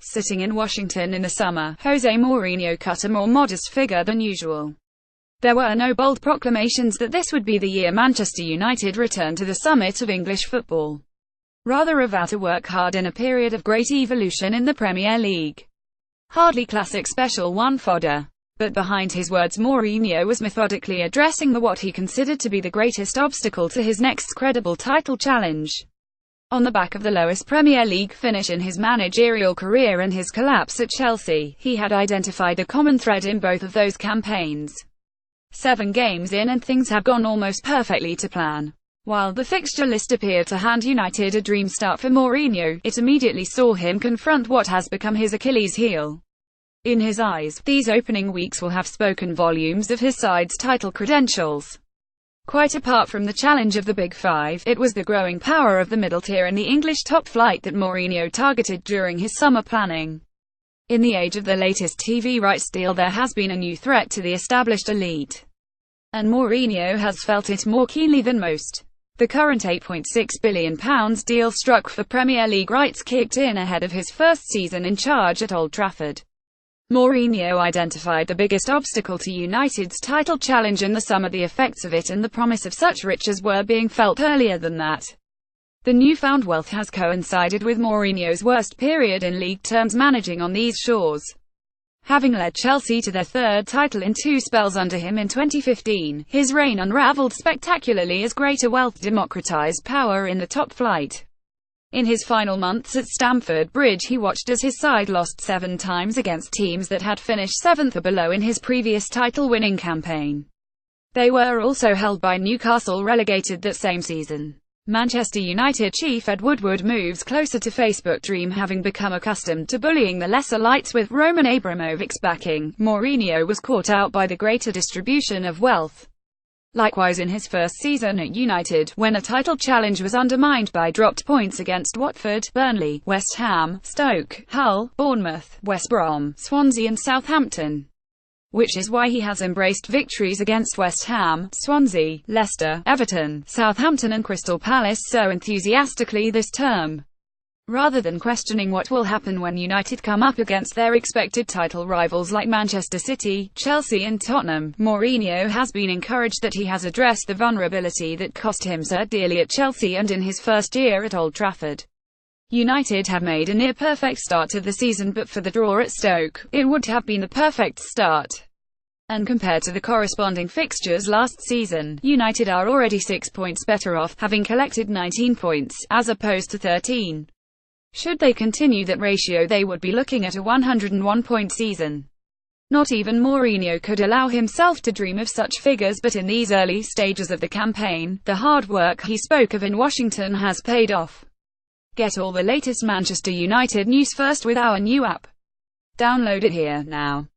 Sitting in Washington in the summer, Jose Mourinho cut a more modest figure than usual. There were no bold proclamations that this would be the year Manchester United returned to the summit of English football. Rather a vow to work hard in a period of great evolution in the Premier League. Hardly classic Special One fodder. But behind his words, Mourinho was methodically addressing what he considered to be the greatest obstacle to his next credible title challenge. On the back of the lowest Premier League finish in his managerial career and his collapse at Chelsea, he had identified a common thread in both of those campaigns. 7 games in and things have gone almost perfectly to plan. While the fixture list appeared to hand United a dream start for Mourinho, it immediately saw him confront what has become his Achilles heel. In his eyes, these opening weeks will have spoken volumes of his side's title credentials. Quite apart from the challenge of the Big Five, it was the growing power of the middle tier in the English top flight that Mourinho targeted during his summer planning. In the age of the latest TV rights deal, there has been a new threat to the established elite. And Mourinho has felt it more keenly than most. The current £8.6 billion deal struck for Premier League rights kicked in ahead of his first season in charge at Old Trafford. Mourinho identified the biggest obstacle to United's title challenge in the summer, the effects of it and the promise of such riches were being felt earlier than that. The newfound wealth has coincided with Mourinho's worst period in league terms managing on these shores. Having led Chelsea to their third title in 2 spells under him in 2015, his reign unravelled spectacularly as greater wealth democratised power in the top flight. In his final months at Stamford Bridge, he watched as his side lost 7 times against teams that had finished 7th or below in his previous title-winning campaign. They were also held by Newcastle, relegated that same season. Manchester United chief Ed Woodward moves closer to Facebook dream, having become accustomed to bullying the lesser lights with Roman Abramovich's backing. Mourinho was caught out by the greater distribution of wealth. Likewise in his first season at United, when a title challenge was undermined by dropped points against Watford, Burnley, West Ham, Stoke, Hull, Bournemouth, West Brom, Swansea and Southampton. Which is why he has embraced victories against West Ham, Swansea, Leicester, Everton, Southampton and Crystal Palace so enthusiastically this term. Rather than questioning what will happen when United come up against their expected title rivals like Manchester City, Chelsea and Tottenham, Mourinho has been encouraged that he has addressed the vulnerability that cost him so dearly at Chelsea and in his first year at Old Trafford. United have made a near-perfect start to the season, but for the draw at Stoke, it would have been the perfect start. And compared to the corresponding fixtures last season, United are already 6 points better off, having collected 19 points, as opposed to 13. Should they continue that ratio, they would be looking at a 101-point season. Not even Mourinho could allow himself to dream of such figures, but in these early stages of the campaign, the hard work he spoke of in Washington has paid off. Get all the latest Manchester United news first with our new app. Download it here, now.